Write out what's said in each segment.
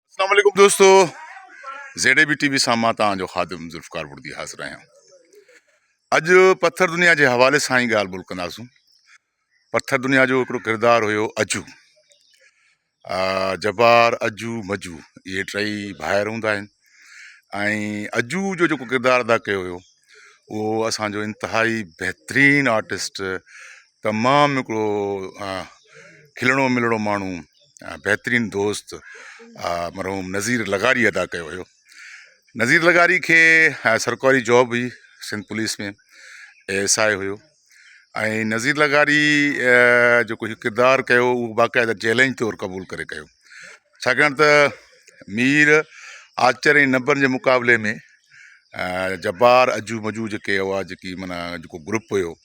अस्सलाम वालेकुम दोस्तों, ज़ेड टीवी सां मां तव्हांजो ख़ादिम ज़ुल्फिकार बुर्दी हाज़िर आहियां। अॼु पथर दुनिया जे हवाले सां ई ॻाल्हि ॿोल कंदासूं। पथर दुनिया जो हिकिड़ो किरदारु हुयो अजू। जबार, अजू, मजू इहे टई भाइर हूंदा आहिनि ऐं अजू जो जेको किरदारु अदा कयो हुयो उहो असांजो इंतिहाई बहितरीनु आर्टिस्ट, तमामु हिकिड़ो खिलणो मिलणो माण्हू, बहितरीनु दोस्त मरहूम नज़ीर लगारी अदा कयो हुयो। नज़ीर लगारी खे सरकारी जॉब हुई सिंध पुलिस में, ASI हुयो ऐं नज़ीर लगारी जेको हीउ किरदारु कयो उहो बाक़ाइदा चैलेंज तौरु क़बूलु करे कयो, छाकाणि त मीर आचर ऐं नंबरनि जे मुक़ाबले में जबार, अजू, मजू जेके हुआ, जेकी माना जेको ग्रुप हुयो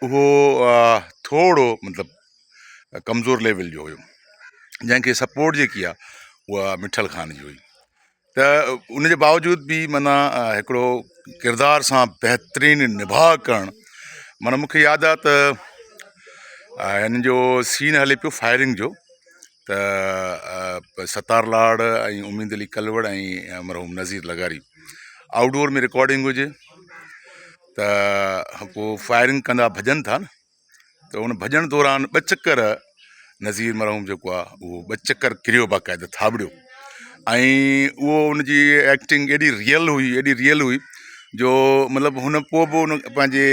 उहो थोरो मतिलबु कमज़ोर लेवल जो हुयो, जंहिंखे सपोर्ट जेकी आहे उहा मिठल ख़ान जी हुई। त उनजे बावजूद बि माना हिकिड़ो किरदार सां बहितरीनु निभाउ करणु, माना मूंखे यादि आहे त हिन जो सीन हले पियो फायरिंग जो, त सतार लाड़ ऐं उमीद अली कलवड़ ऐं मरहूम नज़ीर लगारी आउटडोर में रिकॉर्डिंग हुजे, त पोइ फायरिंग कंदा भॼनि था न, त उन भॼण दौरान 2 चकर नज़ीर मरहूम जेको आहे उहो 2 चकर किरियो, बाक़ाइदा थाबड़ियो ऐं उहो उनजी एक्टिंग एॾी रियल हुई जो मतिलबु हुन पोइ बि उन पंहिंजे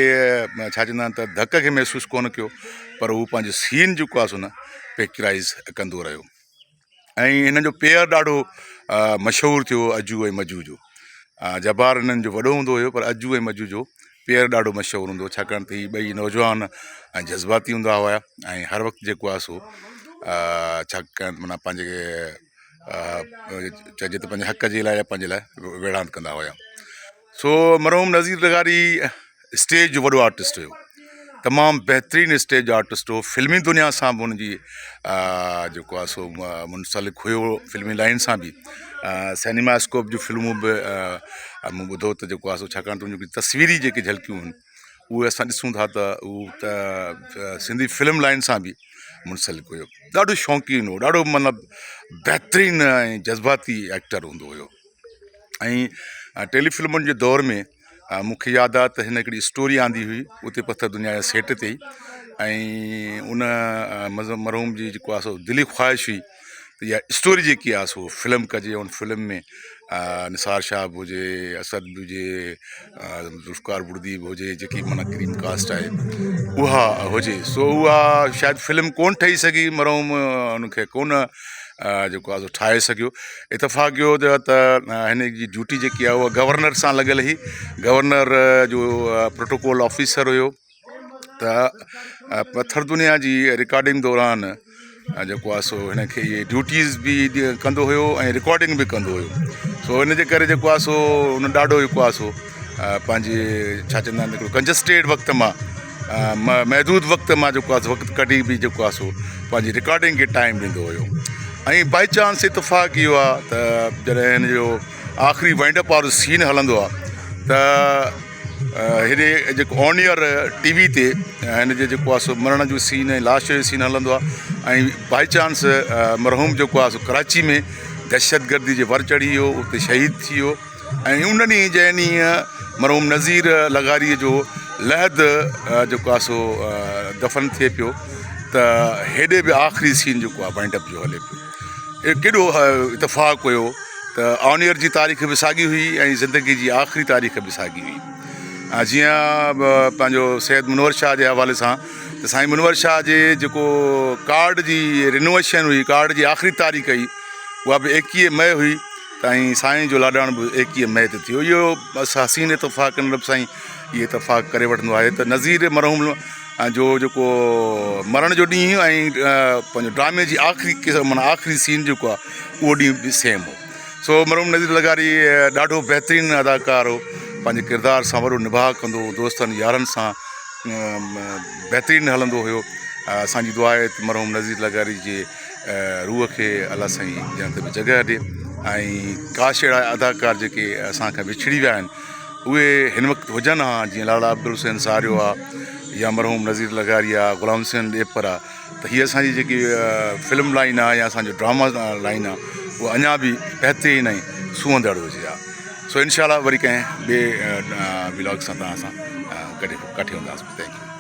छा चवंदा आहिनि त धक खे महसूसु कोन कयो, पर उहो पंहिंजो सीन जेको आहे सो न पिक्चराइज़ कंदो रहियो। ऐं हिन जो पेयर ॾाढो मशहूरु थियो, अजू ऐं मजू जो। जबार हिननि जो वॾो हूंदो हुयो, पर अजू ऐं मजू जो पेयर ॾाढो मशहूरु हूंदो, छाकाणि त हीअ ॿई नौजवान ऐं जज़्बाती हूंदा हुआ ऐं हर वक़्तु जेको आहे सो छाकाणि माना पंहिंजे चइजे त पंहिंजे हक़ जे लाइ या पंहिंजे लाइ विढ़ांत कंदा हुआ। सो मरहूम नज़ीर लगारी स्टेज जो वॾो आर्टिस्ट हुयो, तमामु बहितरीनु स्टेज आर्टिस्ट हो, फिल्मी दुनिया सां बि हुनजी जेको आहे सो मुंसलिक हुयो, फिल्मी लाइन सां बि। सिनेमास्कोप जूं फिल्मूं बि मूं ॿुधो त जेको आहे सो, छाकाणि त उनजी तस्वीरी जेके झलकियूं आहिनि उहे असां ॾिसूं था त उहो त सिंधी फिल्म लाइन सां बि मुंसलिक हुयो। ॾाढो शौक़ीन हो, ॾाढो मतिलबु बहितरीनु ऐं जज़्बाती एक्टर हूंदो हुयो। ऐं टेलीफिल्मुनि जे दौर में मूंखे यादि आहे त हिन हिकिड़ी स्टोरी आंदी हुई उते पथर दुनिया जे सेट ते ई, ऐं उन मरहूम जी जेको आहे सो दिली ख़्वाहिश हुई त इहा स्टोरी जेकी आहे सो फिल्म कजे, उन फिल्म में निसार शाह बि हुजे, असद बि हुजे, ज़ुल्फिकार बुर्दी बि हुजे, जेकी माना क्रीम कास्ट आहे उहा हुजे। सो उहा शायदि फिल्म कोन ठही सघी, मरहूम उनखे कोन जेको आहे सो ठाहे सघियो। इतफ़ाक़ इहो त हिन जी ड्यूटी जेकी आहे उहा गवर्नर सां लॻियल हुई, गवर्नर जो प्रोटोकॉल ऑफिसर हुयो, त पथर दुनिया जी रिकॉर्डिंग दौरान जेको आहे सो हिनखे इहे ड्यूटीज़ बि कंदो हुयो ऐं रिकॉर्डिंग बि कंदो हुयो। सो हिन जे करे जेको आहे सो हुन ॾाढो जेको आहे सो पंहिंजे छा चवंदा आहिनि हिकिड़ो कंजस्टेड वक़्त मां महदूद वक़्त मां जेको आहे वक़्तु कढी बि जेको आहे सो पंहिंजी रिकॉर्डिंग खे टाइम ॾींदो हुयो। ऐं बाई चांस इतफ़ाक़ इहो आहे त जॾहिं हिन जो आख़िरी वाइंडअप वारो सीन हलंदो आहे त हेॾे जेको ऑनियर TV ते हिन जो जेको आहे सो मरण जो सीन ऐं लाश जो सीन हलंदो आहे, ऐं बाई चांस मरहूम जेको आहे सो कराची में दहशतगर्दी जे वर चढ़ी वियो, उते शहीद थी वियो। ऐं उन ॾींहुं जंहिं ॾींहुं मरहूम नज़ीर लगारीअ जो लहद जेको आहे सो दफ़न थिए पियो, त हेॾे बि आख़िरी सीन जेको आहे वाइंडअप जो हले पियो। केॾो इतफ़ाक़ हुयो त ऑनियर जी तारीख़ बि साॻी हुई ऐं ज़िंदगी जी आख़िरी तारीख़ बि साॻी हुई। जीअं पंहिंजो सैयद मुनवर शाह जे हवाले सां, त साईं मुनवर शाह जे जेको कार्ड जी रिनोवेशन हुई, कार्ड जी आख़िरी तारीख़ हुई उहा बि 21 मई हुई, त ऐं साईं जो लाॾाण बि 21 मई ते थियो। इहो बसि हसीन इतफ़ाक़ रब साईं इहे इतफ़ाक़ करे वठंदो आहे त नज़ीर मरहूम जो जेको मरण जो ॾींहुं ऐं पंहिंजो ड्रामे जी आख़िरी माना आख़िरी सीन जेको आहे उहो ॾींहुं बि सेम हो। सो मरहूम नज़ीर लगारी ॾाढो बहितरीनु अदाकार हो, पंहिंजे किरदार सां वॾो निभाउ कंदो हो, दोस्तनि यारनि सां बहितरीनु हलंदो हुयो। असांजी दुआ आहे त मरहूम नज़ीर लगारी जे रूह खे अलाह साईं जंहिं ते बि जॻह ॾिए, ऐं काश अहिड़ा अदाकार जेके असांखां विछड़ी विया आहिनि उहे हिन वक़्तु हुजनि हा, जीअं लाला अब्दुल हुसैन सारियो आहे या मरहूम नज़ीर लगारी आहे, ग़ुलाम हुसैन ॾेपर आहे, त हीअ असांजी जेकी फिल्म लाइन आहे या असांजो ड्रामा लाइन आहे उहो अञा बि बहितरीन ऐं सूहंदड़ हुजे हा। सो इनशाला वरी कंहिं ॿिए व्लॉग सां तव्हां सां गॾु हूंदासीं। Thank U.